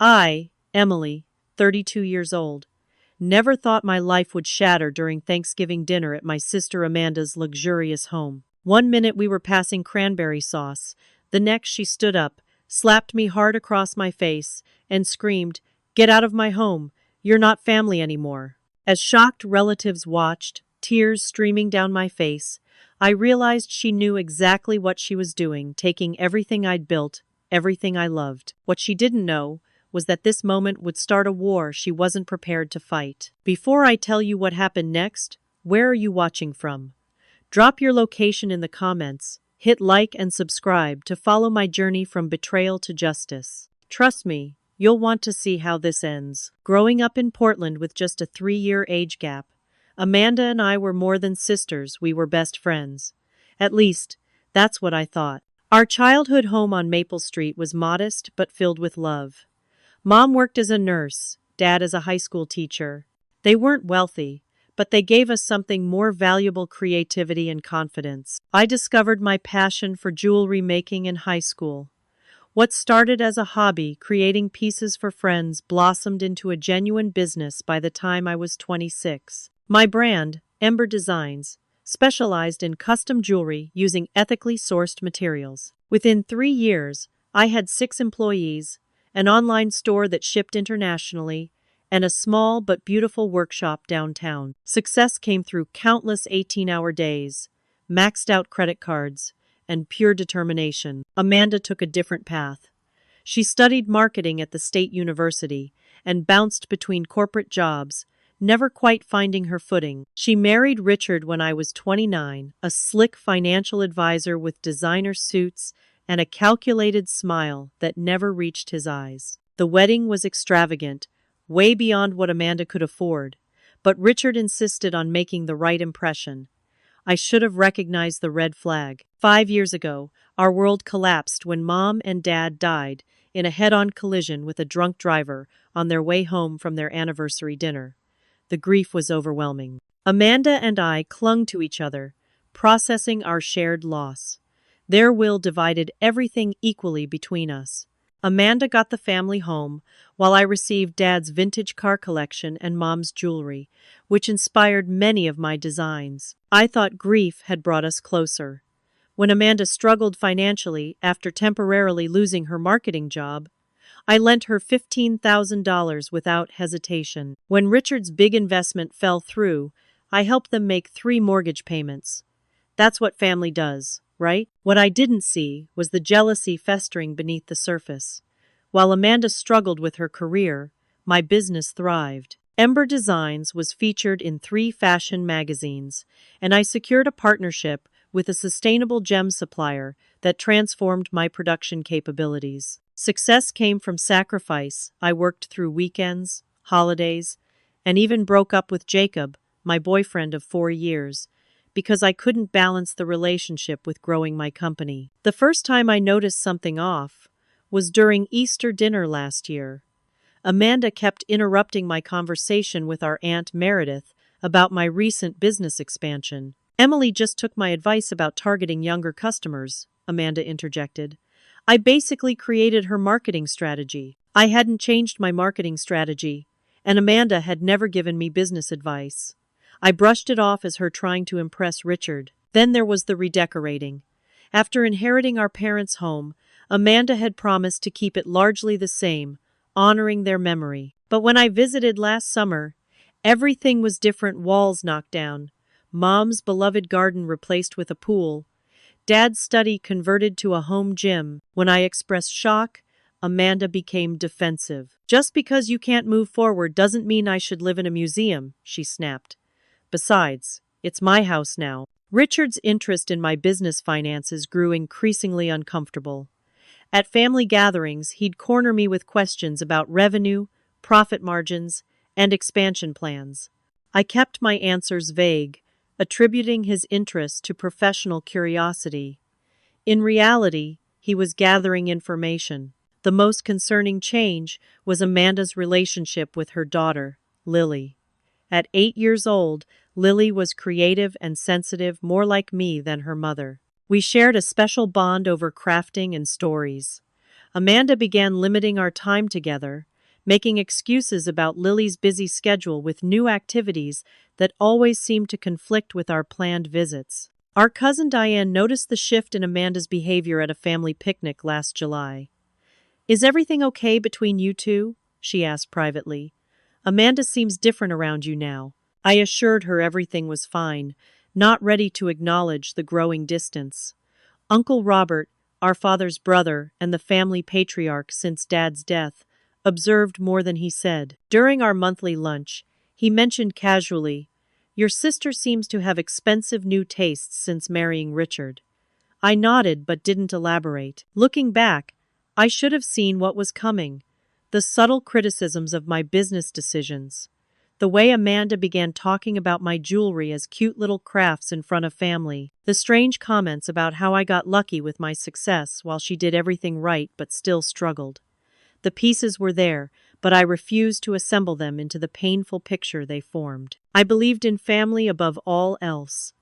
I, Emily, 32 years old, never thought my life would shatter during Thanksgiving dinner at my sister Amanda's luxurious home. One minute we were passing cranberry sauce, the next she stood up, slapped me hard across my face, and screamed, "Get out of my home! You're not family anymore." As shocked relatives watched, tears streaming down my face, I realized she knew exactly what she was doing, taking everything I'd built, everything I loved. What she didn't know was that this moment would start a war she wasn't prepared to fight. Before I tell you what happened next, where are you watching from? Drop your location in the comments, hit like and subscribe to follow my journey from betrayal to justice. Trust me, you'll want to see how this ends. Growing up in Portland with just a 3-year age gap, Amanda and I were more than sisters, we were best friends. At least, that's what I thought. Our childhood home on Maple Street was modest but filled with love. Mom worked as a nurse, Dad as a high school teacher. They weren't wealthy, but they gave us something more valuable: creativity and confidence. I discovered my passion for jewelry making in high school. What started as a hobby, creating pieces for friends, blossomed into a genuine business by the time I was 26. My brand, Ember Designs, specialized in custom jewelry using ethically sourced materials. Within 3 years, I had 6 employees, an online store that shipped internationally, and a small but beautiful workshop downtown. Success came through countless 18-hour days, maxed out credit cards, and pure determination. Amanda took a different path. She studied marketing at the State University and bounced between corporate jobs, never quite finding her footing. She married Richard when I was 29, a slick financial advisor with designer suits and a calculated smile that never reached his eyes. The wedding was extravagant, way beyond what Amanda could afford, but Richard insisted on making the right impression. I should have recognized the red flag. 5 years ago, our world collapsed when Mom and Dad died in a head-on collision with a drunk driver on their way home from their anniversary dinner. The grief was overwhelming. Amanda and I clung to each other, processing our shared loss. Their will divided everything equally between us. Amanda got the family home, while I received Dad's vintage car collection and Mom's jewelry, which inspired many of my designs. I thought grief had brought us closer. When Amanda struggled financially after temporarily losing her marketing job, I lent her $15,000 without hesitation. When Richard's big investment fell through, I helped them make 3 mortgage payments. That's what family does, right? What I didn't see was the jealousy festering beneath the surface. While Amanda struggled with her career, my business thrived. Ember Designs was featured in 3 fashion magazines, and I secured a partnership with a sustainable gem supplier that transformed my production capabilities. Success came from sacrifice. I worked through weekends, holidays, and even broke up with Jacob, my boyfriend of 4 years, because I couldn't balance the relationship with growing my company. The first time I noticed something off was during Easter dinner last year. Amanda kept interrupting my conversation with our Aunt Meredith about my recent business expansion. "Emily just took my advice about targeting younger customers," Amanda interjected. "I basically created her marketing strategy." I hadn't changed my marketing strategy, and Amanda had never given me business advice. I brushed it off as her trying to impress Richard. Then there was the redecorating. After inheriting our parents' home, Amanda had promised to keep it largely the same, honoring their memory. But when I visited last summer, everything was different. Walls knocked down, Mom's beloved garden replaced with a pool, Dad's study converted to a home gym. When I expressed shock, Amanda became defensive. "Just because you can't move forward doesn't mean I should live in a museum," she snapped. "Besides, it's my house now." Richard's interest in my business finances grew increasingly uncomfortable. At family gatherings, he'd corner me with questions about revenue, profit margins, and expansion plans. I kept my answers vague, attributing his interest to professional curiosity. In reality, he was gathering information. The most concerning change was Amanda's relationship with her daughter, Lily. At 8 years old, Lily was creative and sensitive, more like me than her mother. We shared a special bond over crafting and stories. Amanda began limiting our time together, making excuses about Lily's busy schedule with new activities that always seemed to conflict with our planned visits. Our cousin Diane noticed the shift in Amanda's behavior at a family picnic last July. "Is everything okay between you two?" she asked privately. "Amanda seems different around you now." I assured her everything was fine, not ready to acknowledge the growing distance. Uncle Robert, our father's brother and the family patriarch since Dad's death, observed more than he said. During our monthly lunch, he mentioned casually, "Your sister seems to have expensive new tastes since marrying Richard." I nodded but didn't elaborate. Looking back, I should have seen what was coming. The subtle criticisms of my business decisions. The way Amanda began talking about my jewelry as cute little crafts in front of family. The strange comments about how I got lucky with my success while she did everything right but still struggled. The pieces were there, but I refused to assemble them into the painful picture they formed. I believed in family above all else.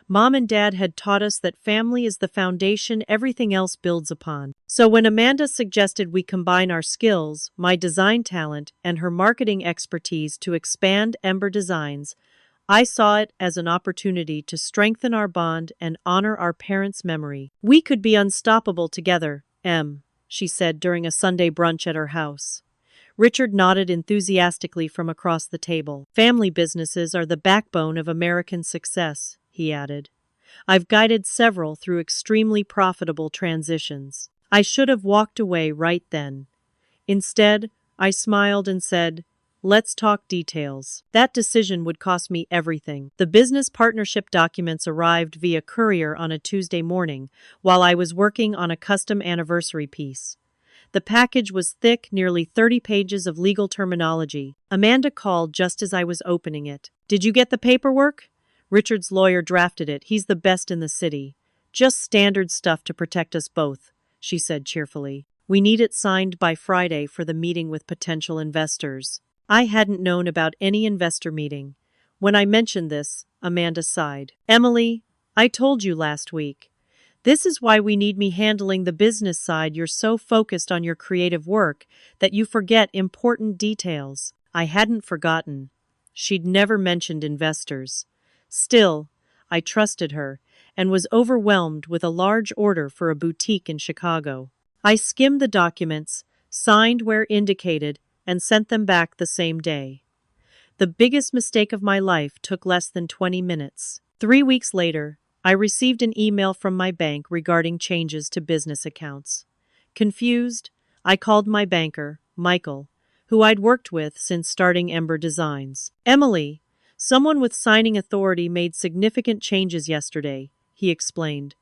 Mom and Dad had taught us that family is the foundation everything else builds upon. So when Amanda suggested we combine our skills, my design talent, and her marketing expertise to expand Ember Designs, I saw it as an opportunity to strengthen our bond and honor our parents' memory. "We could be unstoppable together, she said during a Sunday brunch at her house. Richard nodded enthusiastically from across the table. "Family businesses are the backbone of American success," he added. "I've guided several through extremely profitable transitions." I should have walked away right then. Instead, I smiled and said, "Let's talk details." That decision would cost me everything. The business partnership documents arrived via courier on a Tuesday morning, while I was working on a custom anniversary piece. The package was thick, nearly 30 pages of legal terminology. Amanda called just as I was opening it. "Did you get the paperwork?" "Richard's lawyer drafted it. He's the best in the city. Just standard stuff to protect us both," she said cheerfully. "We need it signed by Friday for the meeting with potential investors." I hadn't known about any investor meeting. When I mentioned this, Amanda sighed. "Emily, I told you last week. This is why we need me handling the business side. You're so focused on your creative work that you forget important details." I hadn't forgotten. She'd never mentioned investors. Still, I trusted her and was overwhelmed with a large order for a boutique in Chicago. I skimmed the documents, signed where indicated, and sent them back the same day. The biggest mistake of my life took less than 20 minutes. 3 weeks later, I received an email from my bank regarding changes to business accounts. Confused, I called my banker, Michael, who I'd worked with since starting Ember Designs. "Emily, someone with signing authority made significant changes yesterday," he explained.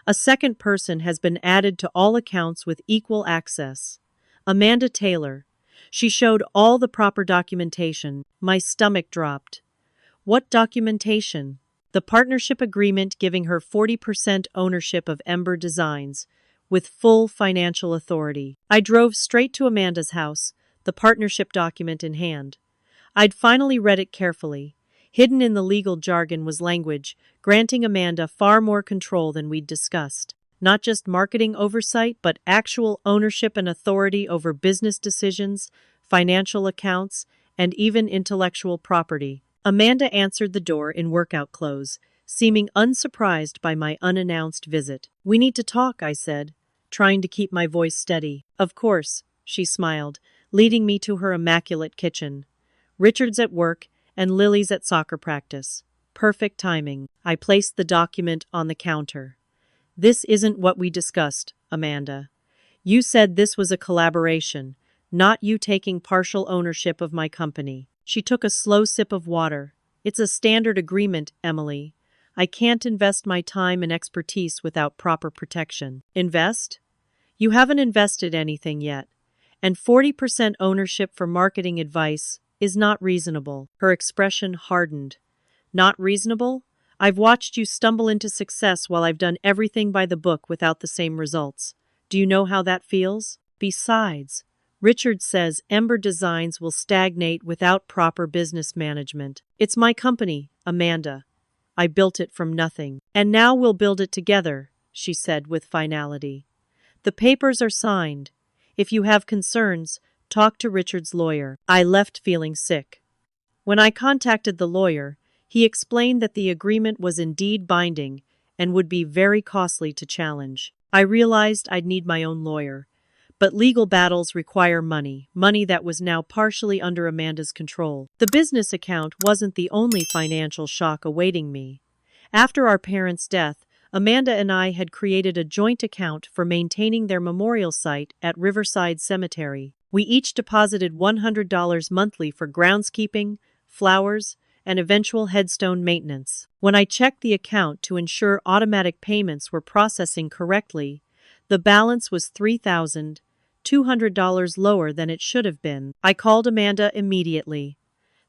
"A second person has been added to all accounts with equal access. Amanda Taylor. She showed all the proper documentation." My stomach dropped. "What documentation?" "The partnership agreement giving her 40% ownership of Ember Designs, with full financial authority." I drove straight to Amanda's house, the partnership document in hand. I'd finally read it carefully. Hidden in the legal jargon was language, granting Amanda far more control than we'd discussed. Not just marketing oversight, but actual ownership and authority over business decisions, financial accounts, and even intellectual property. Amanda answered the door in workout clothes, seeming unsurprised by my unannounced visit. "We need to talk," I said, trying to keep my voice steady. "Of course," she smiled, leading me to her immaculate kitchen. Richard's at work, and Lily's at soccer practice. Perfect timing. I placed the document on the counter. "This isn't what we discussed, Amanda. You said this was a collaboration, not you taking partial ownership of my company." She took a slow sip of water. "It's a standard agreement, Emily. I can't invest my time and expertise without proper protection." "Invest? You haven't invested anything yet. And 40% ownership for marketing advice is not reasonable." Her expression hardened. "Not reasonable? I've watched you stumble into success while I've done everything by the book without the same results. Do you know how that feels? Besides, Richard says Ember Designs will stagnate without proper business management. It's my company, Amanda. I built it from nothing. And now we'll build it together," she said with finality. "The papers are signed. If you have concerns, Talk to Richard's lawyer. I left feeling sick. When I contacted the lawyer, he explained that the agreement was indeed binding and would be very costly to challenge. I realized I'd need my own lawyer. But legal battles require money, money that was now partially under Amanda's control. The business account wasn't the only financial shock awaiting me. After our parents' death, Amanda and I had created a joint account for maintaining their memorial site at Riverside Cemetery. We each deposited $100 monthly for groundskeeping, flowers, and eventual headstone maintenance. When I checked the account to ensure automatic payments were processing correctly, the balance was $3,200 lower than it should have been. I called Amanda immediately.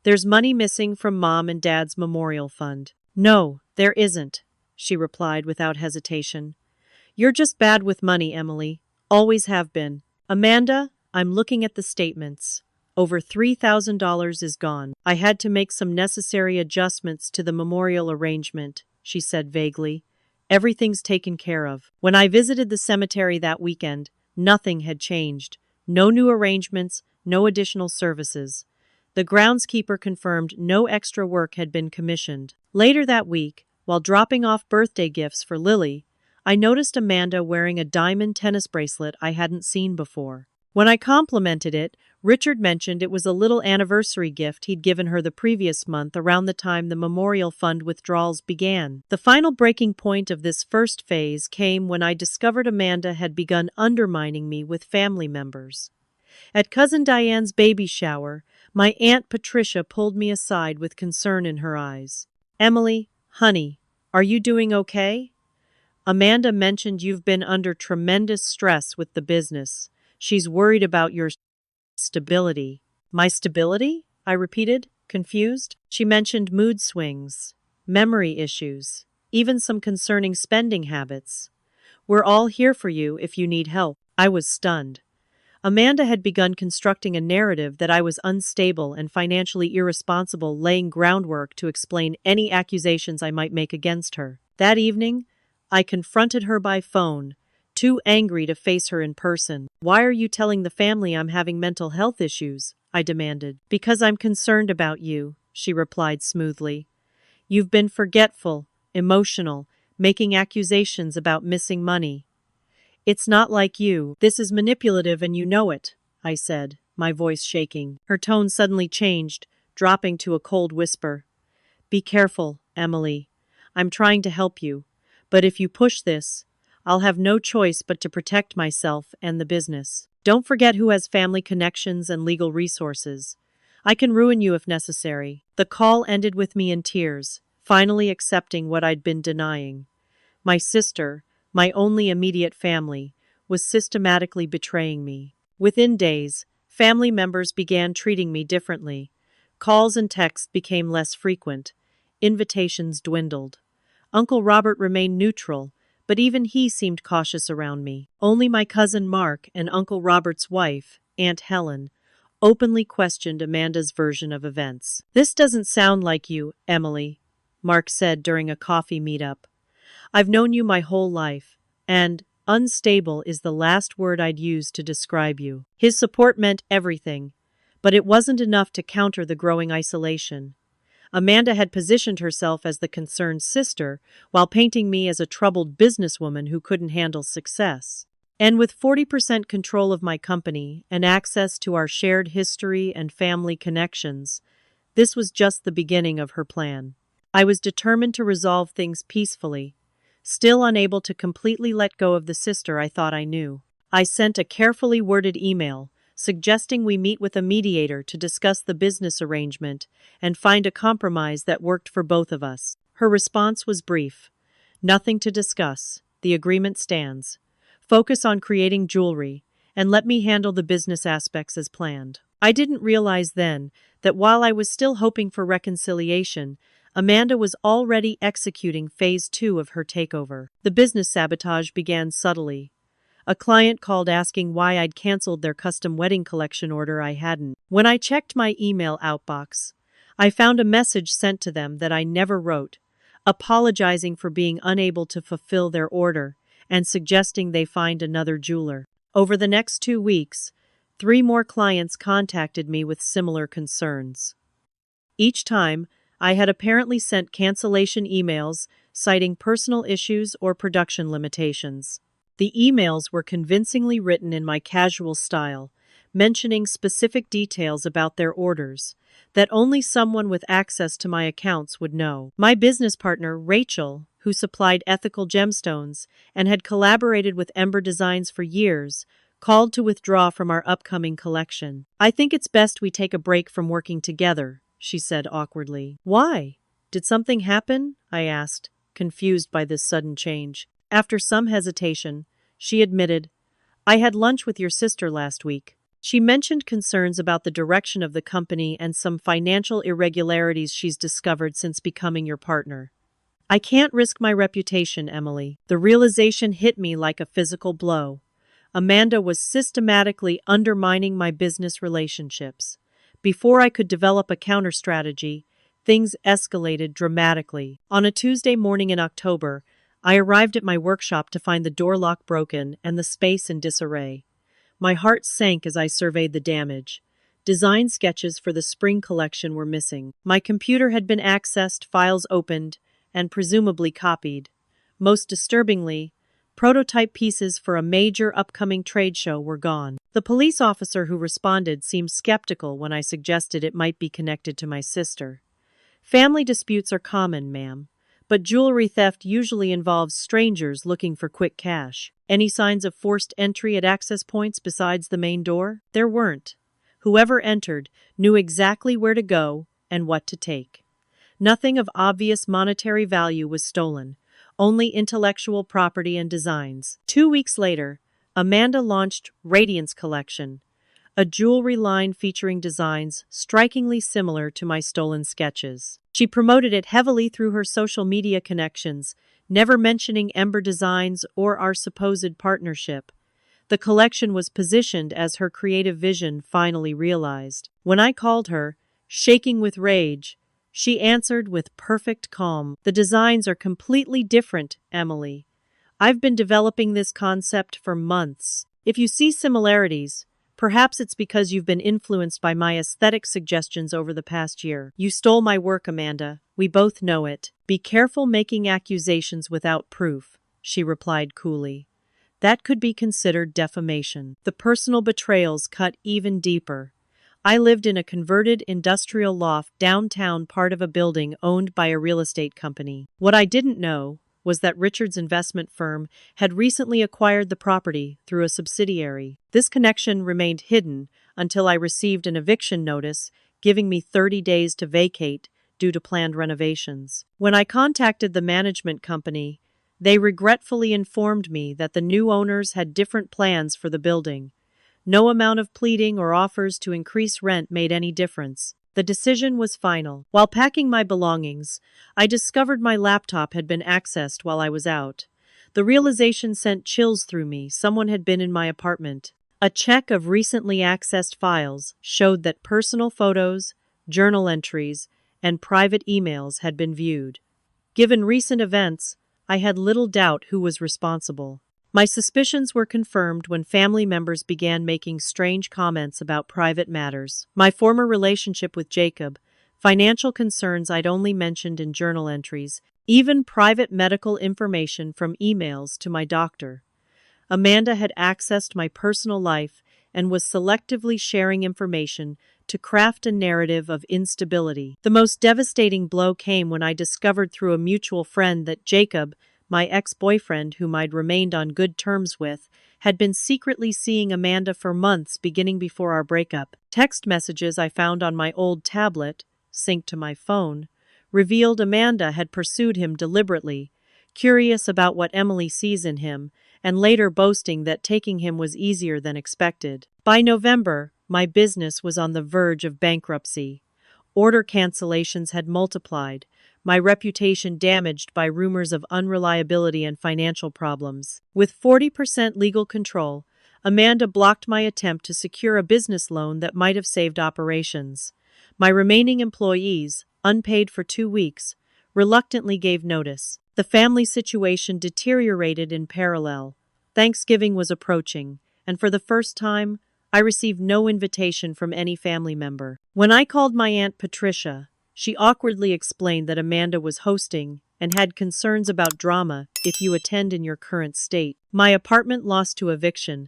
"There's money missing from Mom and Dad's memorial fund." "No, there isn't," she replied without hesitation. "You're just bad with money, Emily. Always have been." "Amanda, I'm looking at the statements. Over $3,000 is gone. I had to make some necessary adjustments to the memorial arrangement," she said vaguely. "Everything's taken care of." When I visited the cemetery that weekend, nothing had changed. No new arrangements, no additional services. The groundskeeper confirmed no extra work had been commissioned. Later that week, while dropping off birthday gifts for Lily, I noticed Amanda wearing a diamond tennis bracelet I hadn't seen before. When I complimented it, Richard mentioned it was a little anniversary gift he'd given her the previous month around the time the memorial fund withdrawals began. The final breaking point of this first phase came when I discovered Amanda had begun undermining me with family members. At Cousin Diane's baby shower, my Aunt Patricia pulled me aside with concern in her eyes. "Emily, honey, are you doing okay? Amanda mentioned you've been under tremendous stress with the business. She's worried about your stability." "My stability?" I repeated, confused. She mentioned mood swings, memory issues, even some concerning spending habits. "We're all here for you if you need help." I was stunned. Amanda had begun constructing a narrative that I was unstable and financially irresponsible, laying groundwork to explain any accusations I might make against her. That evening, I confronted her by phone, too angry to face her in person. "Why are you telling the family I'm having mental health issues?" I demanded. "Because I'm concerned about you," she replied smoothly. "You've been forgetful, emotional, making accusations about missing money. It's not like you. This is manipulative and you know it," I said, my voice shaking. Her tone suddenly changed, dropping to a cold whisper. "Be careful, Emily. I'm trying to help you. But if you push this, I'll have no choice but to protect myself and the business. Don't forget who has family connections and legal resources. I can ruin you if necessary." The call ended with me in tears, finally accepting what I'd been denying. My sister, my only immediate family, was systematically betraying me. Within days, family members began treating me differently. Calls and texts became less frequent. Invitations dwindled. Uncle Robert remained neutral, but even he seemed cautious around me. Only my cousin Mark and Uncle Robert's wife, Aunt Helen, openly questioned Amanda's version of events. "This doesn't sound like you, Emily," Mark said during a coffee meetup. "I've known you my whole life, and unstable is the last word I'd use to describe you." His support meant everything, but it wasn't enough to counter the growing isolation. Amanda had positioned herself as the concerned sister, while painting me as a troubled businesswoman who couldn't handle success. And with 40% control of my company and access to our shared history and family connections, this was just the beginning of her plan. I was determined to resolve things peacefully, still unable to completely let go of the sister I thought I knew. I sent a carefully worded email, suggesting we meet with a mediator to discuss the business arrangement and find a compromise that worked for both of us. Her response was brief. "Nothing to discuss. The agreement stands. Focus on creating jewelry, and let me handle the business aspects as planned." I didn't realize then that while I was still hoping for reconciliation, Amanda was already executing phase 2 of her takeover. The business sabotage began subtly. A client called asking why I'd canceled their custom wedding collection order. I hadn't. When I checked my email outbox, I found a message sent to them that I never wrote, apologizing for being unable to fulfill their order and suggesting they find another jeweler. Over the next 2 weeks, 3 more clients contacted me with similar concerns. Each time, I had apparently sent cancellation emails citing personal issues or production limitations. The emails were convincingly written in my casual style, mentioning specific details about their orders that only someone with access to my accounts would know. My business partner, Rachel, who supplied ethical gemstones and had collaborated with Ember Designs for years, called to withdraw from our upcoming collection. "I think it's best we take a break from working together," she said awkwardly. "Why? Did something happen?" I asked, confused by this sudden change. After some hesitation, she admitted, "I had lunch with your sister last week. She mentioned concerns about the direction of the company and some financial irregularities she's discovered since becoming your partner. I can't risk my reputation, Emily." The realization hit me like a physical blow. Amanda was systematically undermining my business relationships. Before I could develop a counter strategy, things escalated dramatically. On a Tuesday morning in October, I arrived at my workshop to find the door lock broken and the space in disarray. My heart sank as I surveyed the damage. Design sketches for the spring collection were missing. My computer had been accessed, files opened, and presumably copied. Most disturbingly, prototype pieces for a major upcoming trade show were gone. The police officer who responded seemed skeptical when I suggested it might be connected to my sister. "Family disputes are common, ma'am, but jewelry theft usually involves strangers looking for quick cash. Any signs of forced entry at access points besides the main door?" There weren't. Whoever entered knew exactly where to go and what to take. Nothing of obvious monetary value was stolen, only intellectual property and designs. 2 weeks later, Amanda launched Radiance Collection, a jewelry line featuring designs strikingly similar to my stolen sketches. She promoted it heavily through her social media connections, never mentioning Ember Designs or our supposed partnership. The collection was positioned as her creative vision finally realized. When I called her, shaking with rage, she answered with perfect calm. "The designs are completely different, Emily. I've been developing this concept for months. If you see similarities, perhaps it's because you've been influenced by my aesthetic suggestions over the past year. You stole my work, Amanda. We both know it. Be careful making accusations without proof," she replied coolly. "That could be considered defamation." The personal betrayals cut even deeper. I lived in a converted industrial loft downtown, part of a building owned by a real estate company. What I didn't know was that Richard's investment firm had recently acquired the property through a subsidiary. This connection remained hidden until I received an eviction notice giving me 30 days to vacate due to planned renovations. When I contacted the management company, they regretfully informed me that the new owners had different plans for the building. No amount of pleading or offers to increase rent made any difference. The decision was final. While packing my belongings, I discovered my laptop had been accessed while I was out. The realization sent chills through me. Someone had been in my apartment. A check of recently accessed files showed that personal photos, journal entries, and private emails had been viewed. Given recent events, I had little doubt who was responsible. My suspicions were confirmed when family members began making strange comments about private matters. My former relationship with Jacob, financial concerns I'd only mentioned in journal entries, even private medical information from emails to my doctor. Amanda had accessed my personal life and was selectively sharing information to craft a narrative of instability. The most devastating blow came when I discovered through a mutual friend that Jacob, my ex-boyfriend, whom I'd remained on good terms with, had been secretly seeing Amanda for months beginning before our breakup. Text messages I found on my old tablet, synced to my phone, revealed Amanda had pursued him deliberately, curious about what Emily sees in him, and later boasting that taking him was easier than expected. By November, my business was on the verge of bankruptcy. Order cancellations had multiplied, my reputation damaged by rumors of unreliability and financial problems. With 40% legal control, Amanda blocked my attempt to secure a business loan that might have saved operations. My remaining employees, unpaid for 2 weeks, reluctantly gave notice. The family situation deteriorated in parallel. Thanksgiving was approaching, and for the first time, I received no invitation from any family member. When I called my Aunt Patricia, she awkwardly explained that Amanda was hosting and had concerns about drama if you attend in your current state. My apartment lost to eviction,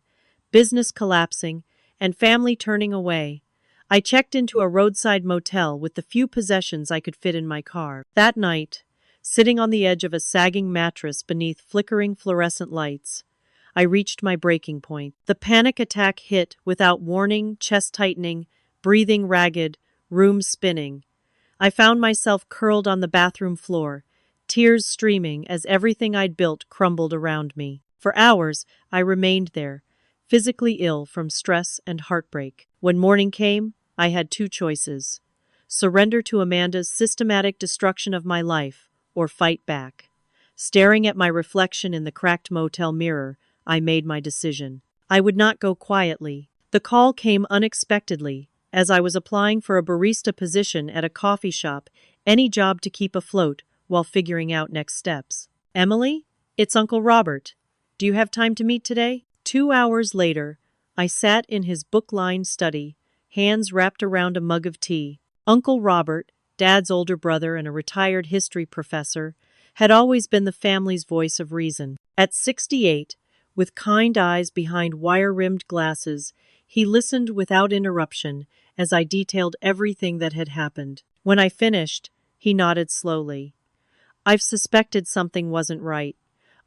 business collapsing, and family turning away. I checked into a roadside motel with the few possessions I could fit in my car. That night, sitting on the edge of a sagging mattress beneath flickering fluorescent lights, I reached my breaking point. The panic attack hit without warning, chest tightening, breathing ragged, room spinning. I found myself curled on the bathroom floor, tears streaming as everything I'd built crumbled around me. For hours, I remained there, physically ill from stress and heartbreak. When morning came, I had two choices: surrender to Amanda's systematic destruction of my life, or fight back. Staring at my reflection in the cracked motel mirror, I made my decision. I would not go quietly. The call came unexpectedly, as I was applying for a barista position at a coffee shop, any job to keep afloat while figuring out next steps. Emily, it's Uncle Robert. Do you have time to meet today? 2 hours later, I sat in his book-lined study, hands wrapped around a mug of tea. Uncle Robert, Dad's older brother and a retired history professor, had always been the family's voice of reason. At 68, with kind eyes behind wire-rimmed glasses, he listened without interruption as I detailed everything that had happened. When I finished, he nodded slowly. I've suspected something wasn't right.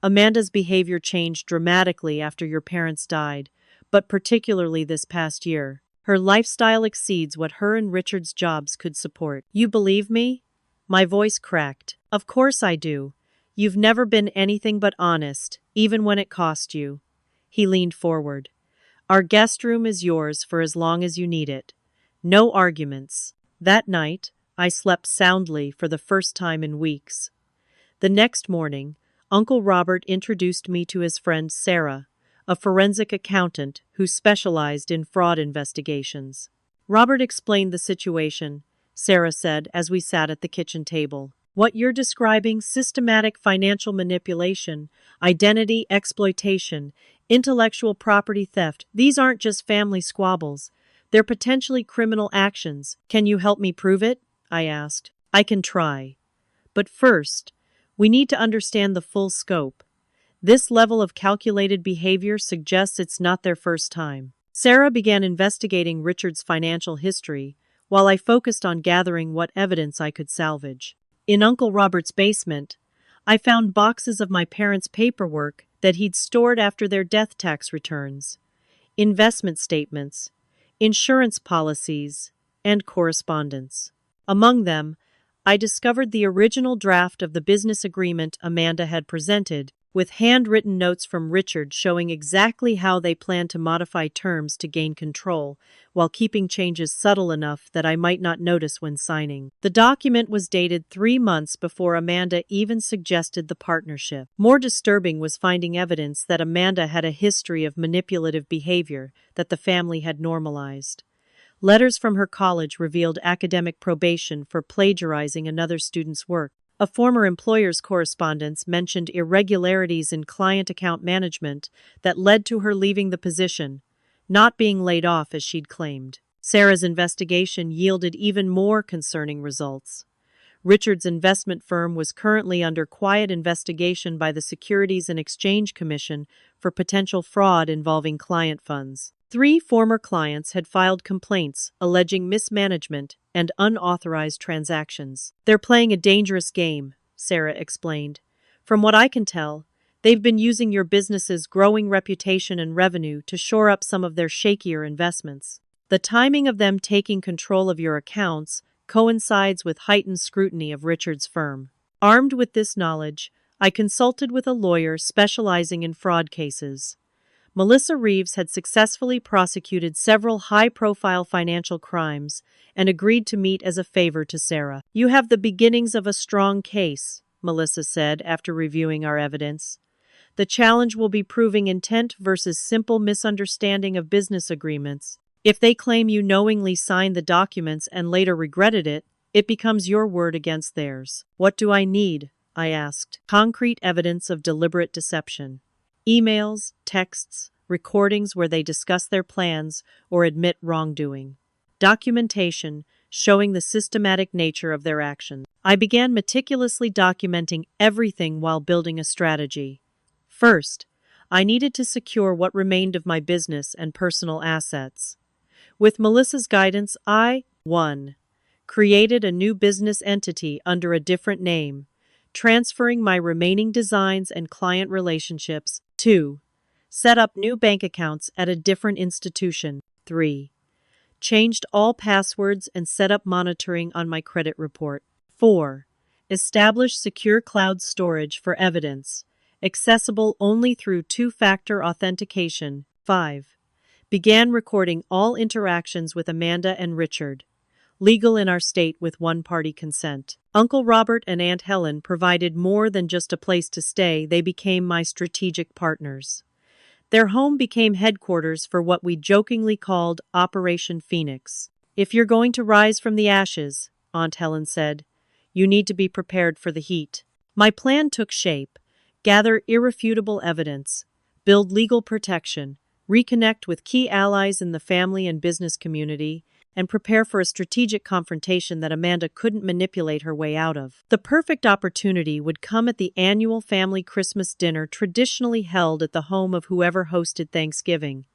Amanda's behavior changed dramatically after your parents died, but particularly this past year. Her lifestyle exceeds what her and Richard's jobs could support. You believe me? My voice cracked. Of course I do. You've never been anything but honest, even when it cost you. He leaned forward. Our guest room is yours for as long as you need it. No arguments. That night, I slept soundly for the first time in weeks. The next morning, Uncle Robert introduced me to his friend Sarah, a forensic accountant who specialized in fraud investigations. Robert explained the situation, Sarah said as we sat at the kitchen table. What you're describing, systematic financial manipulation, identity exploitation, intellectual property theft, these aren't just family squabbles. They're potentially criminal actions. Can you help me prove it? I asked. I can try. But first, we need to understand the full scope. This level of calculated behavior suggests it's not their first time. Sarah began investigating Richard's financial history, while I focused on gathering what evidence I could salvage. In Uncle Robert's basement, I found boxes of my parents' paperwork that he'd stored after their death tax returns, investment statements, insurance policies, and correspondence. Among them, I discovered the original draft of the business agreement Amanda had presented, with handwritten notes from Richard showing exactly how they planned to modify terms to gain control, while keeping changes subtle enough that I might not notice when signing. The document was dated 3 months before Amanda even suggested the partnership. More disturbing was finding evidence that Amanda had a history of manipulative behavior that the family had normalized. Letters from her college revealed academic probation for plagiarizing another student's work. A former employer's correspondence mentioned irregularities in client account management that led to her leaving the position, not being laid off as she'd claimed. Sarah's investigation yielded even more concerning results. Richard's investment firm was currently under quiet investigation by the Securities and Exchange Commission for potential fraud involving client funds. 3 former clients had filed complaints alleging mismanagement and unauthorized transactions. They're playing a dangerous game, Sarah explained. From what I can tell, they've been using your business's growing reputation and revenue to shore up some of their shakier investments. The timing of them taking control of your accounts coincides with heightened scrutiny of Richard's firm. Armed with this knowledge, I consulted with a lawyer specializing in fraud cases. Melissa Reeves had successfully prosecuted several high-profile financial crimes and agreed to meet as a favor to Sarah. You have the beginnings of a strong case, Melissa said after reviewing our evidence. The challenge will be proving intent versus simple misunderstanding of business agreements. If they claim you knowingly signed the documents and later regretted it, it becomes your word against theirs. What do I need? I asked. Concrete evidence of deliberate deception. Emails, texts, recordings where they discuss their plans or admit wrongdoing. Documentation showing the systematic nature of their actions. I began meticulously documenting everything while building a strategy. First, I needed to secure what remained of my business and personal assets. With Melissa's guidance, I 1. Created a new business entity under a different name, transferring my remaining designs and client relationships. 2. Set up new bank accounts at a different institution. 3. Changed all passwords and set up monitoring on my credit report. 4. Established secure cloud storage for evidence, accessible only through two-factor authentication. 5. Began recording all interactions with Amanda and Richard, legal in our state with one-party consent. Uncle Robert and Aunt Helen provided more than just a place to stay, they became my strategic partners. Their home became headquarters for what we jokingly called Operation Phoenix. If you're going to rise from the ashes, Aunt Helen said, you need to be prepared for the heat. My plan took shape: gather irrefutable evidence, build legal protection, reconnect with key allies in the family and business community, and prepare for a strategic confrontation that Amanda couldn't manipulate her way out of. The perfect opportunity would come at the annual family Christmas dinner traditionally held at the home of whoever hosted Thanksgiving.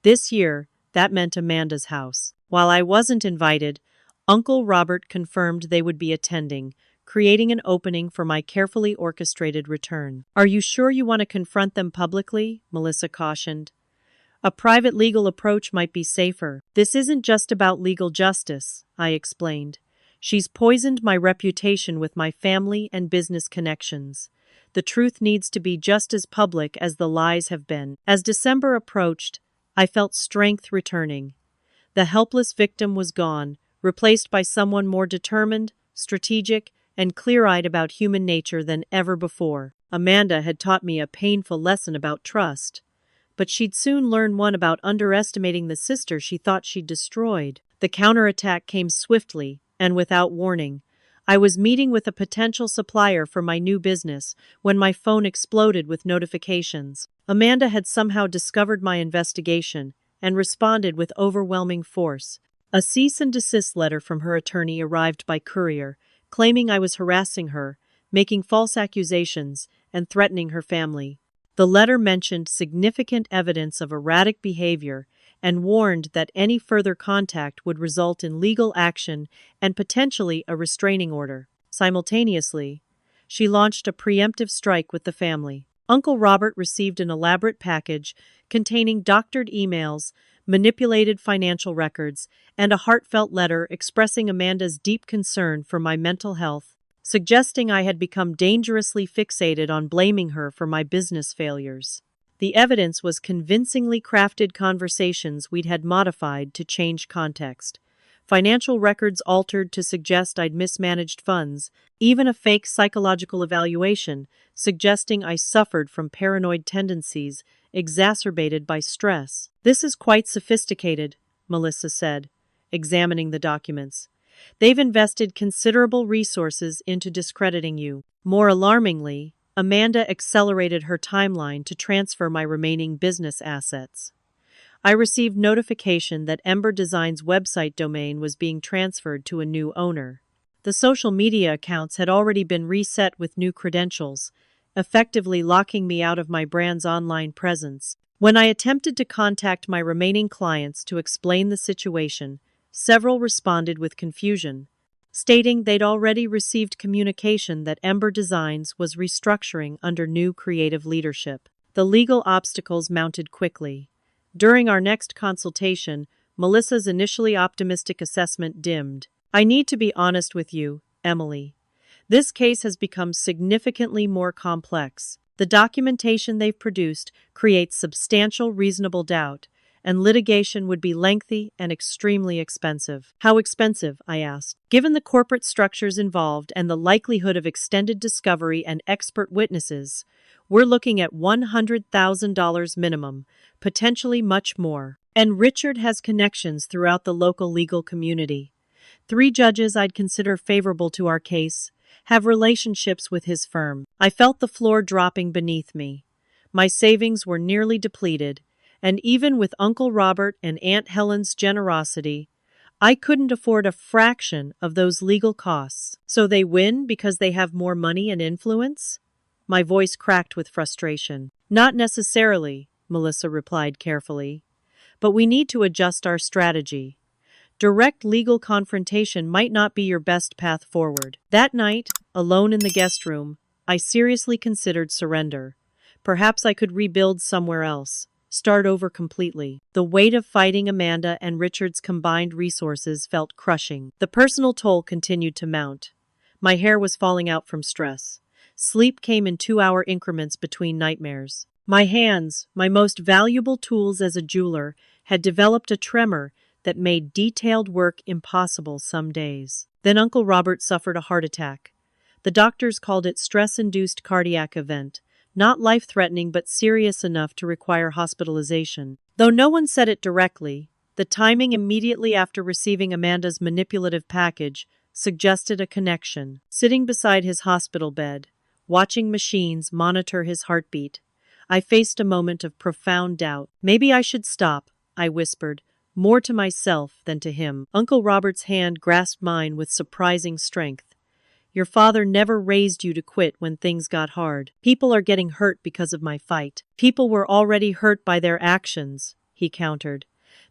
This year, that meant Amanda's house. While I wasn't invited, Uncle Robert confirmed they would be attending, creating an opening for my carefully orchestrated return. Are you sure you want to confront them publicly? Melissa cautioned. A private legal approach might be safer. This isn't just about legal justice, I explained. She's poisoned my reputation with my family and business connections. The truth needs to be just as public as the lies have been. As December approached, I felt strength returning. The helpless victim was gone, replaced by someone more determined, strategic, and clear-eyed about human nature than ever before. Amanda had taught me a painful lesson about trust, but she'd soon learn one about underestimating the sister she thought she'd destroyed. The counterattack came swiftly and without warning. I was meeting with a potential supplier for my new business when my phone exploded with notifications. Amanda had somehow discovered my investigation and responded with overwhelming force. A cease and desist letter from her attorney arrived by courier, claiming I was harassing her, making false accusations, and threatening her family. The letter mentioned significant evidence of erratic behavior and warned that any further contact would result in legal action and potentially a restraining order. Simultaneously, she launched a preemptive strike with the family. Uncle Robert received an elaborate package containing doctored emails, manipulated financial records, and a heartfelt letter expressing Amanda's deep concern for my mental health, suggesting I had become dangerously fixated on blaming her for my business failures. The evidence was convincingly crafted conversations we'd had modified to change context. Financial records altered to suggest I'd mismanaged funds, even a fake psychological evaluation suggesting I suffered from paranoid tendencies exacerbated by stress. This is quite sophisticated, Melissa said, examining the documents. They've invested considerable resources into discrediting you. More alarmingly, Amanda accelerated her timeline to transfer my remaining business assets. I received notification that Ember Design's website domain was being transferred to a new owner. The social media accounts had already been reset with new credentials, effectively locking me out of my brand's online presence. When I attempted to contact my remaining clients to explain the situation, several responded with confusion, stating they'd already received communication that Ember Designs was restructuring under new creative leadership. The legal obstacles mounted quickly. During our next consultation, Melissa's initially optimistic assessment dimmed. I need to be honest with you, Emily. This case has become significantly more complex. The documentation they've produced creates substantial reasonable doubt, and litigation would be lengthy and extremely expensive. How expensive? I asked. Given the corporate structures involved and the likelihood of extended discovery and expert witnesses, we're looking at $100,000 minimum, potentially much more. And Richard has connections throughout the local legal community. 3 judges I'd consider favorable to our case have relationships with his firm. I felt the floor dropping beneath me. My savings were nearly depleted, And even with Uncle Robert and Aunt Helen's generosity, I couldn't afford a fraction of those legal costs. So they win because they have more money and influence? My voice cracked with frustration. Not necessarily, Melissa replied carefully. But we need to adjust our strategy. Direct legal confrontation might not be your best path forward. That night, alone in the guest room, I seriously considered surrender. Perhaps I could rebuild somewhere else, start over completely. The weight of fighting Amanda and Richard's combined resources felt crushing. The personal toll continued to mount. My hair was falling out from stress. Sleep came in 2-hour increments between nightmares. My hands, my most valuable tools as a jeweler, had developed a tremor that made detailed work impossible some days. Then Uncle Robert suffered a heart attack. The doctors called it stress-induced cardiac event, not life-threatening but serious enough to require hospitalization. Though no one said it directly, the timing immediately after receiving Amanda's manipulative package suggested a connection. Sitting beside his hospital bed, watching machines monitor his heartbeat, I faced a moment of profound doubt. Maybe I should stop, I whispered, more to myself than to him. Uncle Robert's hand grasped mine with surprising strength. Your father never raised you to quit when things got hard. People are getting hurt because of my fight. People were already hurt by their actions, he countered.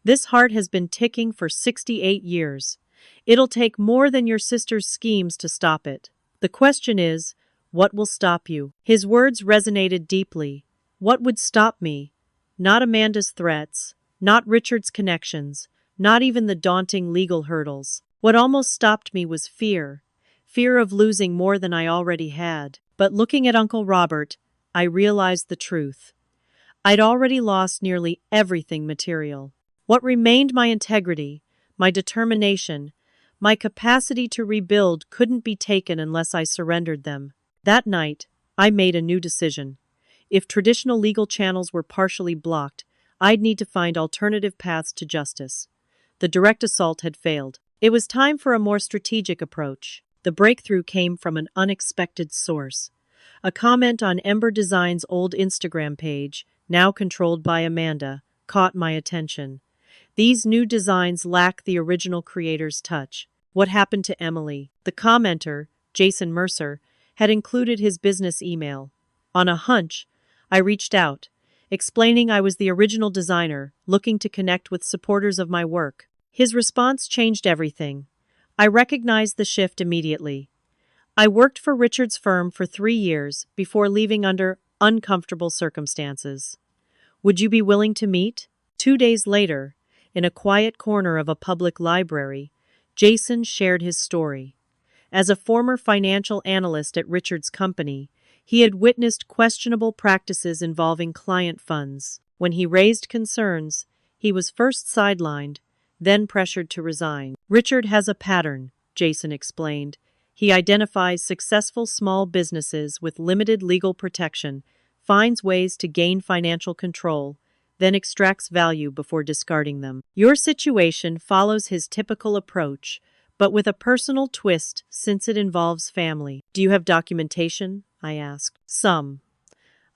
This heart has been ticking for 68 years. It'll take more than your sister's schemes to stop it. The question is, what will stop you? His words resonated deeply. What would stop me? Not Amanda's threats, not Richard's connections, not even the daunting legal hurdles. What almost stopped me was fear. Fear of losing more than I already had. But looking at Uncle Robert, I realized the truth. I'd already lost nearly everything material. What remained, my integrity, my determination, my capacity to rebuild, couldn't be taken unless I surrendered them. That night, I made a new decision. If traditional legal channels were partially blocked, I'd need to find alternative paths to justice. The direct assault had failed. It was time for a more strategic approach. The breakthrough came from an unexpected source. A comment on Ember Design's old Instagram page, now controlled by Amanda, caught my attention. These new designs lack the original creator's touch. What happened to Emily? The commenter, Jason Mercer, had included his business email. On a hunch, I reached out, explaining I was the original designer, looking to connect with supporters of my work. His response changed everything. I recognized the shift immediately. I worked for Richard's firm for 3 years before leaving under uncomfortable circumstances. Would you be willing to meet? 2 days later, in a quiet corner of a public library, Jason shared his story. As a former financial analyst at Richard's company, he had witnessed questionable practices involving client funds. When he raised concerns, he was first sidelined, then pressured to resign. Richard has a pattern, Jason explained. He identifies successful small businesses with limited legal protection, finds ways to gain financial control, then extracts value before discarding them. Your situation follows his typical approach, but with a personal twist since it involves family. Do you have documentation? I asked. Some.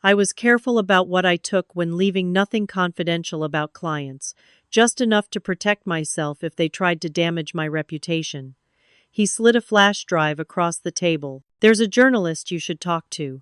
I was careful about what I took when leaving nothing confidential about clients, just enough to protect myself if they tried to damage my reputation. He slid a flash drive across the table. There's a journalist you should talk to.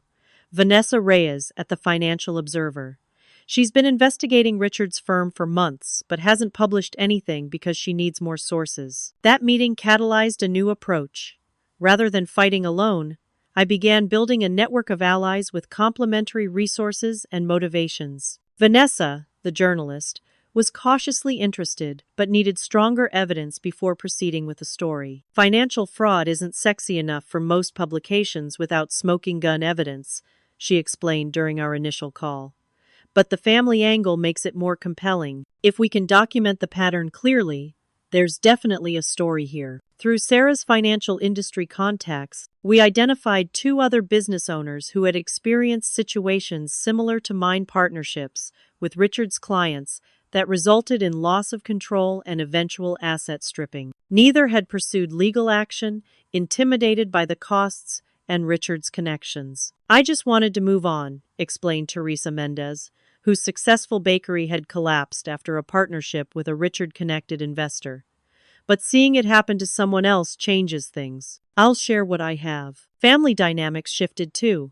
Vanessa Reyes at the Financial Observer. She's been investigating Richard's firm for months, but hasn't published anything because she needs more sources. That meeting catalyzed a new approach. Rather than fighting alone, I began building a network of allies with complementary resources and motivations. Vanessa, the journalist, was cautiously interested but needed stronger evidence before proceeding with the story. Financial fraud isn't sexy enough for most publications without smoking gun evidence, she explained during our initial call. But the family angle makes it more compelling. If we can document the pattern clearly, there's definitely a story here. Through Sarah's financial industry contacts, we identified 2 other business owners who had experienced situations similar to mine partnerships with Richard's clients that resulted in loss of control and eventual asset stripping. Neither had pursued legal action, intimidated by the costs and Richard's connections. I just wanted to move on, explained Teresa Mendez. whose successful bakery had collapsed after a partnership with a Richard-connected investor. But seeing it happen to someone else changes things. I'll share what I have. Family dynamics shifted too.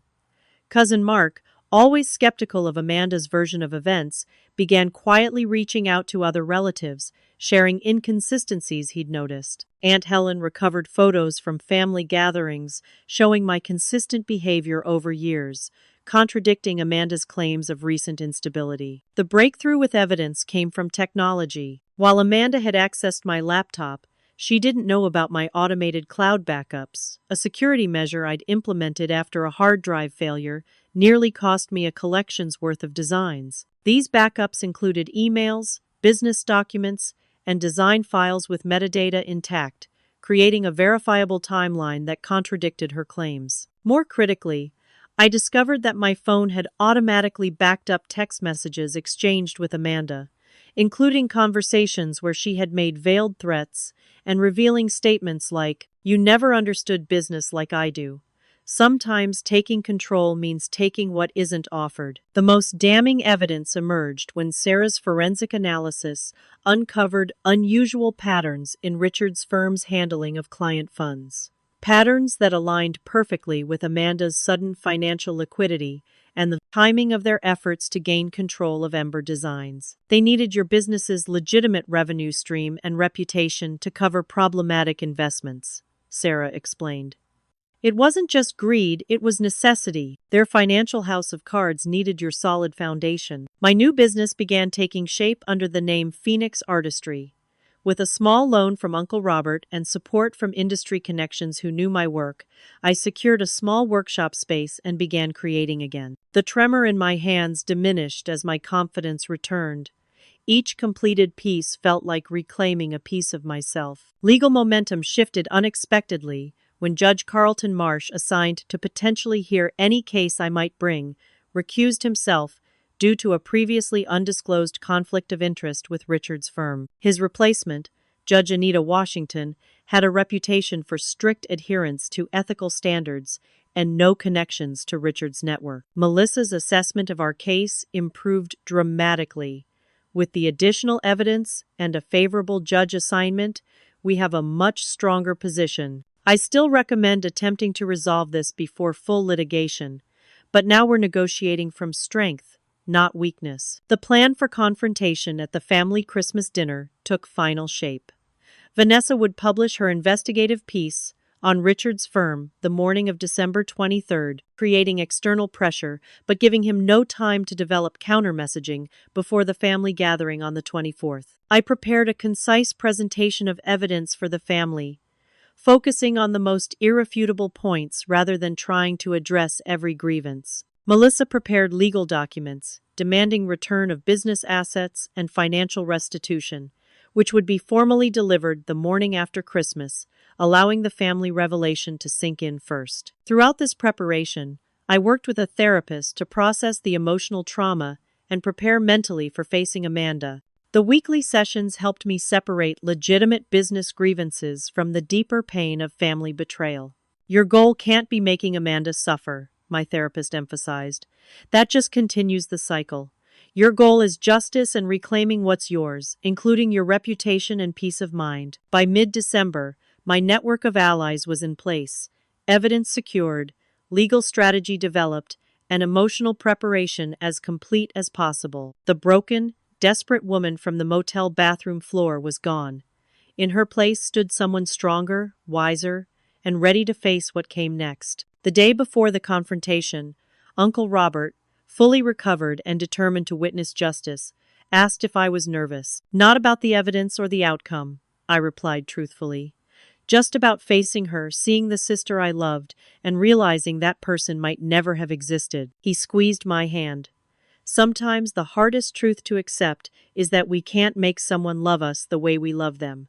Cousin Mark, always skeptical of Amanda's version of events, began quietly reaching out to other relatives, sharing inconsistencies he'd noticed. Aunt Helen recovered photos from family gatherings, showing my consistent behavior over years, contradicting Amanda's claims of recent instability. The breakthrough with evidence came from technology. While Amanda had accessed my laptop, she didn't know about my automated cloud backups, a security measure I'd implemented after a hard drive failure nearly cost me a collection's worth of designs. These backups included emails, business documents, and design files with metadata intact, creating a verifiable timeline that contradicted her claims. More critically, I discovered that my phone had automatically backed up text messages exchanged with Amanda, including conversations where she had made veiled threats and revealing statements like, "You never understood business like I do. Sometimes taking control means taking what isn't offered." The most damning evidence emerged when Sarah's forensic analysis uncovered unusual patterns in Richard's firm's handling of client funds. Patterns that aligned perfectly with Amanda's sudden financial liquidity and the timing of their efforts to gain control of Ember Designs. They needed your business's legitimate revenue stream and reputation to cover problematic investments, Sarah explained. It wasn't just greed, it was necessity. Their financial house of cards needed your solid foundation. My new business began taking shape under the name Phoenix Artistry. With a small loan from Uncle Robert and support from industry connections who knew my work, I secured a small workshop space and began creating again. The tremor in my hands diminished as my confidence returned. Each completed piece felt like reclaiming a piece of myself. Legal momentum shifted unexpectedly when Judge Carlton Marsh, assigned to potentially hear any case I might bring, recused himself due to a previously undisclosed conflict of interest with Richard's firm. His replacement, Judge Anita Washington, had a reputation for strict adherence to ethical standards and no connections to Richard's network. Melissa's assessment of our case improved dramatically. With the additional evidence and a favorable judge assignment, we have a much stronger position. I still recommend attempting to resolve this before full litigation, but now we're negotiating from strength, not weakness. The plan for confrontation at the family Christmas dinner took final shape. Vanessa would publish her investigative piece on Richard's firm the morning of December 23rd, creating external pressure but giving him no time to develop counter-messaging before the family gathering on the 24th. I prepared a concise presentation of evidence for the family, focusing on the most irrefutable points rather than trying to address every grievance. Melissa prepared legal documents, demanding return of business assets and financial restitution, which would be formally delivered the morning after Christmas, allowing the family revelation to sink in first. Throughout this preparation, I worked with a therapist to process the emotional trauma and prepare mentally for facing Amanda. The weekly sessions helped me separate legitimate business grievances from the deeper pain of family betrayal. Your goal can't be making Amanda suffer, my therapist emphasized. That just continues the cycle. Your goal is justice and reclaiming what's yours, including your reputation and peace of mind. By mid-December, my network of allies was in place, evidence secured, legal strategy developed, and emotional preparation as complete as possible. The broken, desperate woman from the motel bathroom floor was gone. In her place stood someone stronger, wiser, and ready to face what came next. The day before the confrontation, Uncle Robert, fully recovered and determined to witness justice, asked if I was nervous. Not about the evidence or the outcome, I replied truthfully. Just about facing her, seeing the sister I loved, and realizing that person might never have existed. He squeezed my hand. Sometimes the hardest truth to accept is that we can't make someone love us the way we love them.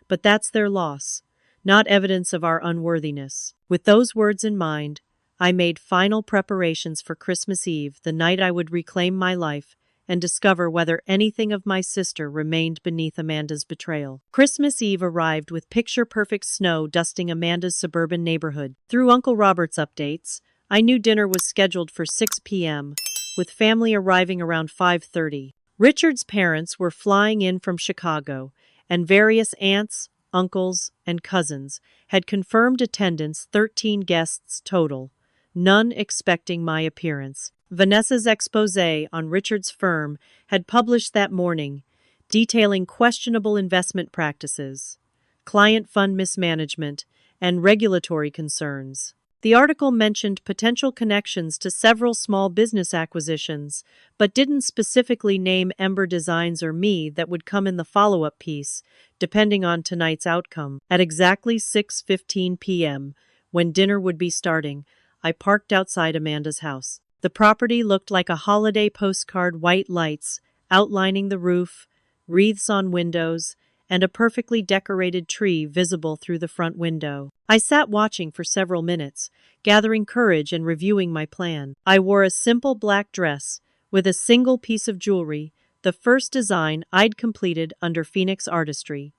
But that's their loss, not evidence of our unworthiness. With those words in mind, I made final preparations for Christmas Eve, the night I would reclaim my life and discover whether anything of my sister remained beneath Amanda's betrayal. Christmas Eve arrived with picture-perfect snow dusting Amanda's suburban neighborhood. Through Uncle Robert's updates, I knew dinner was scheduled for 6 p.m., with family arriving around 5:30. Richard's parents were flying in from Chicago, and various aunts, uncles, and cousins had confirmed attendance, 13 guests total, none expecting my appearance. Vanessa's exposé on Richard's firm had published that morning, detailing questionable investment practices, client fund mismanagement, and regulatory concerns. The article mentioned potential connections to several small business acquisitions, but didn't specifically name Ember Designs or me that would come in the follow-up piece, depending on tonight's outcome. At exactly 6:15 p.m., when dinner would be starting, I parked outside Amanda's house. The property looked like a holiday postcard, white lights outlining the roof, wreaths on windows, and a perfectly decorated tree visible through the front window. I sat watching for several minutes, gathering courage and reviewing my plan. I wore a simple black dress with a single piece of jewelry, the first design I'd completed under Phoenix artistry.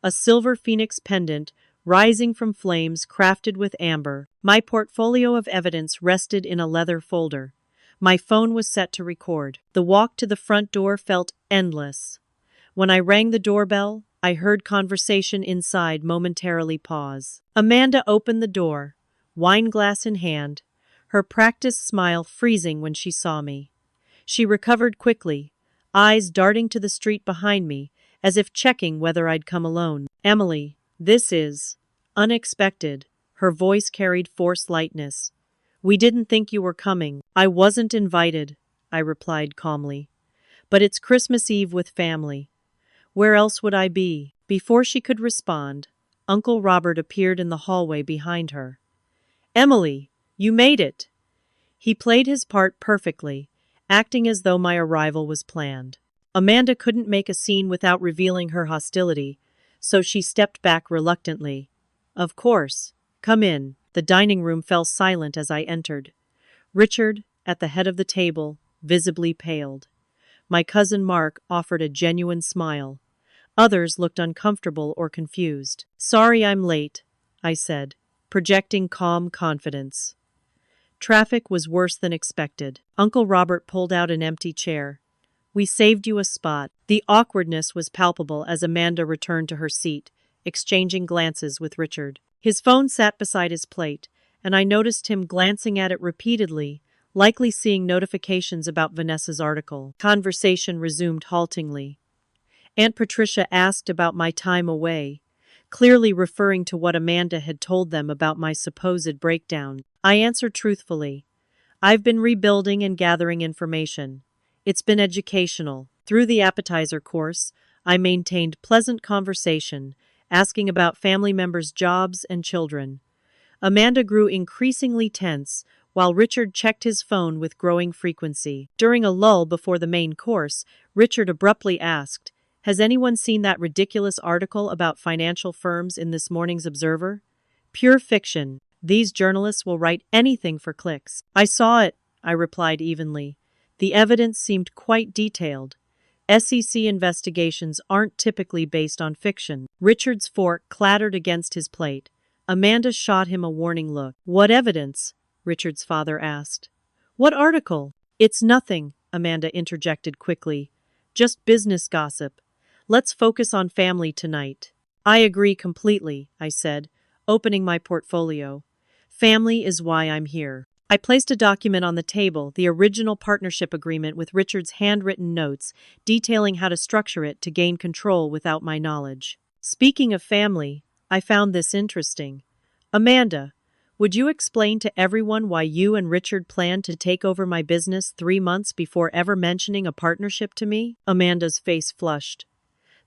A silver phoenix pendant rising from flames crafted with amber. My portfolio of evidence rested in a leather folder. My phone was set to record. The walk to the front door felt endless. When I rang the doorbell, I heard conversation inside momentarily pause. Amanda opened the door, wine glass in hand, her practiced smile freezing when she saw me. She recovered quickly, eyes darting to the street behind me, as if checking whether I'd come alone. "Emily, this is unexpected." Her voice carried forced lightness. "We didn't think you were coming." "I wasn't invited," I replied calmly. "But it's Christmas Eve with family. Where else would I be?" Before she could respond, Uncle Robert appeared in the hallway behind her. "Emily, you made it!" He played his part perfectly, acting as though my arrival was planned. Amanda couldn't make a scene without revealing her hostility, so she stepped back reluctantly. "Of course. Come in." The dining room fell silent as I entered. Richard, at the head of the table, visibly paled. My cousin Mark offered a genuine smile. Others looked uncomfortable or confused. "Sorry I'm late," I said, projecting calm confidence. "Traffic was worse than expected." Uncle Robert pulled out an empty chair. "We saved you a spot." The awkwardness was palpable as Amanda returned to her seat, exchanging glances with Richard. His phone sat beside his plate, and I noticed him glancing at it repeatedly, likely seeing notifications about Vanessa's article. Conversation resumed haltingly. Aunt Patricia asked about my time away, clearly referring to what Amanda had told them about my supposed breakdown. I answered truthfully. "I've been rebuilding and gathering information. It's been educational." Through the appetizer course, I maintained pleasant conversation, asking about family members' jobs and children. Amanda grew increasingly tense, while Richard checked his phone with growing frequency. During a lull before the main course, Richard abruptly asked, "Has anyone seen that ridiculous article about financial firms in this morning's Observer? Pure fiction. These journalists will write anything for clicks." "I saw it," I replied evenly. The evidence seemed quite detailed. SEC investigations aren't typically based on fiction. Richard's fork clattered against his plate. Amanda shot him a warning look. "What evidence?" Richard's father asked. "What article?" "It's nothing," Amanda interjected quickly. "Just business gossip. Let's focus on family tonight." "I agree completely," I said, opening my portfolio. "Family is why I'm here." I placed a document on the table, the original partnership agreement with Richard's handwritten notes, detailing how to structure it to gain control without my knowledge. "Speaking of family, I found this interesting. Amanda, would you explain to everyone why you and Richard planned to take over my business 3 months before ever mentioning a partnership to me?" Amanda's face flushed.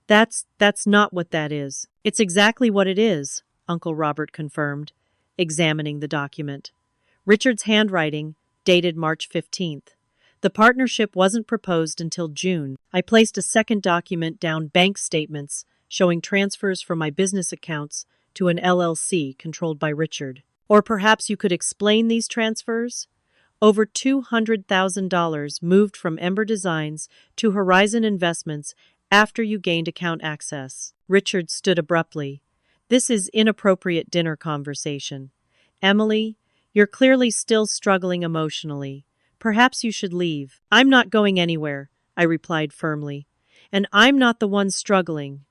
That's not what that is." "It's exactly what it is," Uncle Robert confirmed, examining the document. Richard's handwriting, dated March 15th. The partnership wasn't proposed until June. I placed a second document down, bank statements, showing transfers from my business accounts to an LLC controlled by Richard. "Or perhaps you could explain these transfers?" Over $200,000 moved from Ember Designs to Horizon Investments after you gained account access. Richard stood abruptly. "This is inappropriate dinner conversation. Emily, you're clearly still struggling emotionally. Perhaps you should leave. I'm not going anywhere, I replied firmly. And I'm not the one struggling.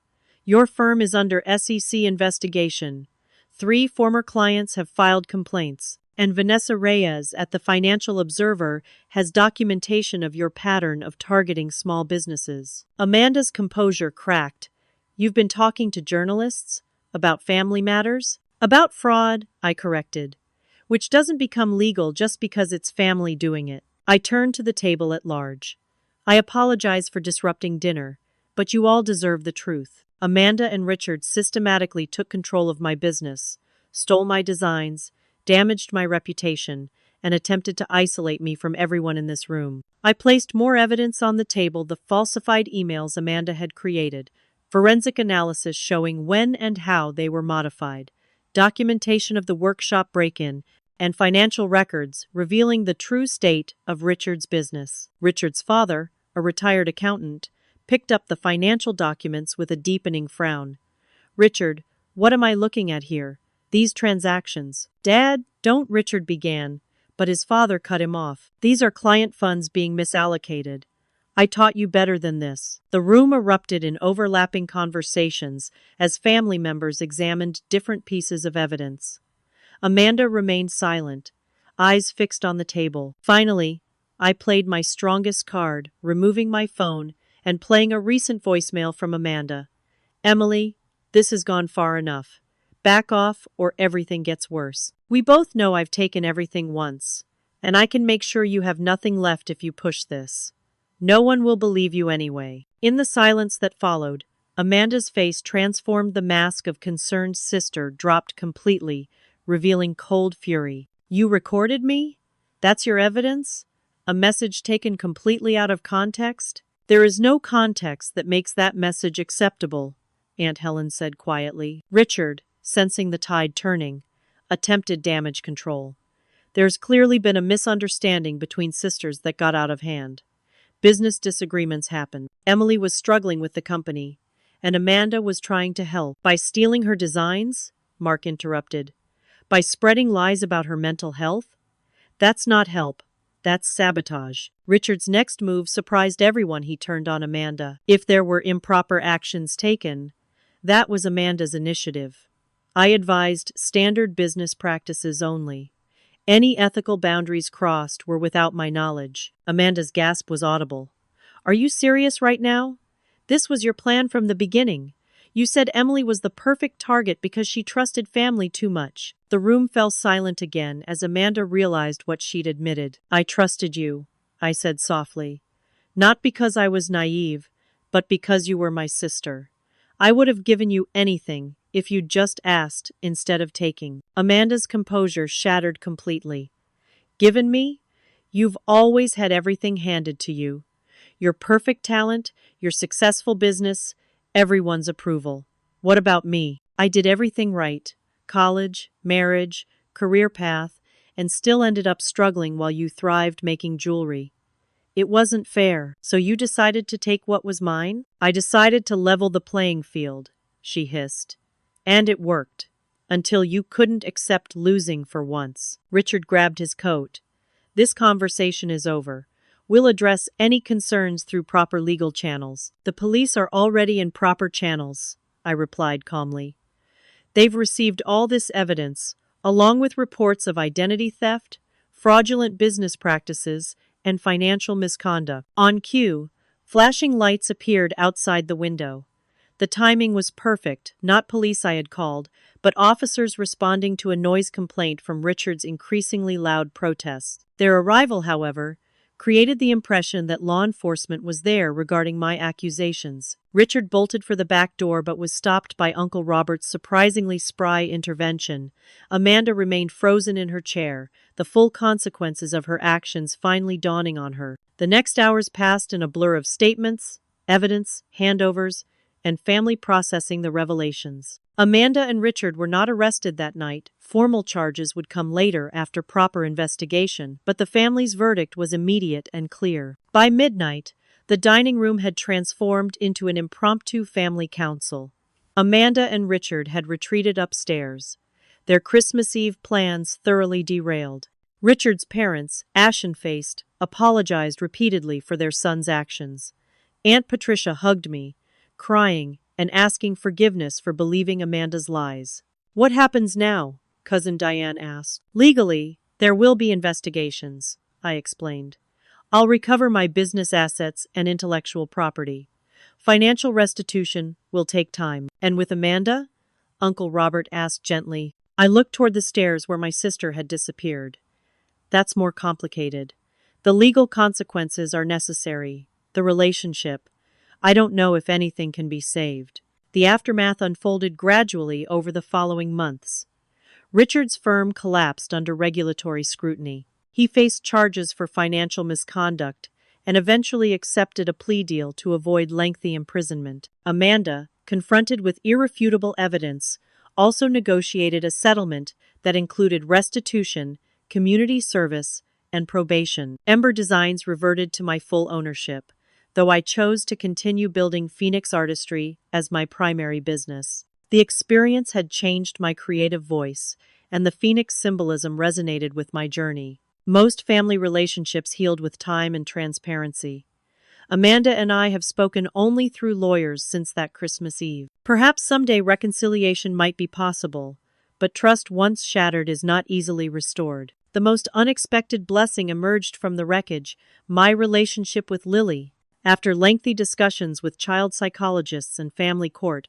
Your firm is under SEC investigation. 3 former clients have filed complaints, and Vanessa Reyes at the Financial Observer has documentation of your pattern of targeting small businesses. Amanda's composure cracked. You've been talking to journalists? About family matters? About fraud, I corrected. Which doesn't become legal just because it's family doing it. I turned to the table at large. I apologize for disrupting dinner, but you all deserve the truth. Amanda and Richard systematically took control of my business, stole my designs, damaged my reputation, and attempted to isolate me from everyone in this room. I placed more evidence on the table: the falsified emails Amanda had created, forensic analysis showing when and how they were modified, documentation of the workshop break-in, and financial records revealing the true state of Richard's business. Richard's father, a retired accountant, picked up the financial documents with a deepening frown. Richard, what am I looking at here? These transactions. Dad, don't, Richard began, but his father cut him off. These are client funds being misallocated. I taught you better than this. The room erupted in overlapping conversations as family members examined different pieces of evidence. Amanda remained silent, eyes fixed on the table. Finally, I played my strongest card, removing my phone and playing a recent voicemail from Amanda. Emily, this has gone far enough. Back off or everything gets worse. We both know I've taken everything once, and I can make sure you have nothing left if you push this. No one will believe you anyway. In the silence that followed, Amanda's face transformed. The mask of concerned sister dropped completely, revealing cold fury. You recorded me? That's your evidence? A message taken completely out of context? There is no context that makes that message acceptable, Aunt Helen said quietly. Richard, sensing the tide turning, attempted damage control. There's clearly been a misunderstanding between sisters that got out of hand. Business disagreements happened. Emily was struggling with the company, and Amanda was trying to help. By stealing her designs? Mark interrupted. By spreading lies about her mental health? That's not help. That's sabotage. Richard's next move surprised everyone. He turned on Amanda. If there were improper actions taken, that was Amanda's initiative. I advised standard business practices only. Any ethical boundaries crossed were without my knowledge. Amanda's gasp was audible. Are you serious right now? This was your plan from the beginning. You said Emily was the perfect target because she trusted family too much. The room fell silent again as Amanda realized what she'd admitted. I trusted you, I said softly. Not because I was naive, but because you were my sister. I would have given you anything if you'd just asked instead of taking. Amanda's composure shattered completely. Given me? You've always had everything handed to you. Your perfect talent, your successful business, everyone's approval. What about me? I did everything right. College, marriage, career path, and still ended up struggling while you thrived making jewelry. It wasn't fair, so you decided to take what was mine? I decided to level the playing field, she hissed. And it worked. Until you couldn't accept losing for once. Richard grabbed his coat. This conversation is over. We'll address any concerns through proper legal channels. The police are already in proper channels, I replied calmly. They've received all this evidence, along with reports of identity theft, fraudulent business practices, and financial misconduct. On cue, flashing lights appeared outside the window. The timing was perfect, not police I had called, but officers responding to a noise complaint from Richard's increasingly loud protests. Their arrival, however, created the impression that law enforcement was there regarding my accusations. Richard bolted for the back door but was stopped by Uncle Robert's surprisingly spry intervention. Amanda remained frozen in her chair, the full consequences of her actions finally dawning on her. The next hours passed in a blur of statements, evidence, handovers, and family processing the revelations. Amanda and Richard were not arrested that night. Formal charges would come later after proper investigation, but the family's verdict was immediate and clear. By midnight, the dining room had transformed into an impromptu family council. Amanda and Richard had retreated upstairs, their Christmas Eve plans thoroughly derailed. Richard's parents, ashen-faced, apologized repeatedly for their son's actions. Aunt Patricia hugged me, crying and asking forgiveness for believing Amanda's lies. "What happens now?" Cousin Diane asked. "Legally, there will be investigations," I explained. "I'll recover my business assets and intellectual property. Financial restitution will take time." "And with Amanda?" Uncle Robert asked gently. I looked toward the stairs where my sister had disappeared. "That's more complicated. The legal consequences are necessary. The relationship, I don't know if anything can be saved." The aftermath unfolded gradually over the following months. Richard's firm collapsed under regulatory scrutiny. He faced charges for financial misconduct and eventually accepted a plea deal to avoid lengthy imprisonment. Amanda, confronted with irrefutable evidence, also negotiated a settlement that included restitution, community service, and probation. Ember Designs reverted to my full ownership, though I chose to continue building Phoenix artistry as my primary business. The experience had changed my creative voice, and the Phoenix symbolism resonated with my journey. Most family relationships healed with time and transparency. Amanda and I have spoken only through lawyers since that Christmas Eve. Perhaps someday reconciliation might be possible, but trust once shattered is not easily restored. The most unexpected blessing emerged from the wreckage: my relationship with Lily. After lengthy discussions with child psychologists and family court,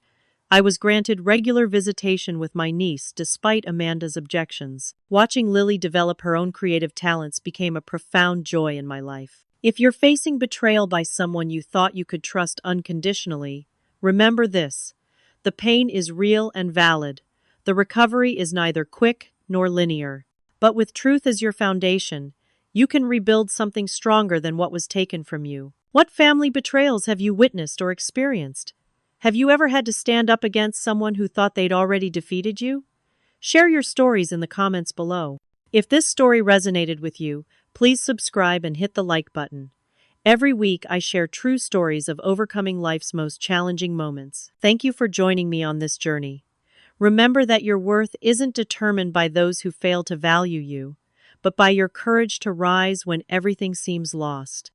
I was granted regular visitation with my niece despite Amanda's objections. Watching Lily develop her own creative talents became a profound joy in my life. If you're facing betrayal by someone you thought you could trust unconditionally, remember this: the pain is real and valid. The recovery is neither quick nor linear. But with truth as your foundation, you can rebuild something stronger than what was taken from you. What family betrayals have you witnessed or experienced? Have you ever had to stand up against someone who thought they'd already defeated you? Share your stories in the comments below. If this story resonated with you, please subscribe and hit the like button. Every week, I share true stories of overcoming life's most challenging moments. Thank you for joining me on this journey. Remember that your worth isn't determined by those who fail to value you, but by your courage to rise when everything seems lost.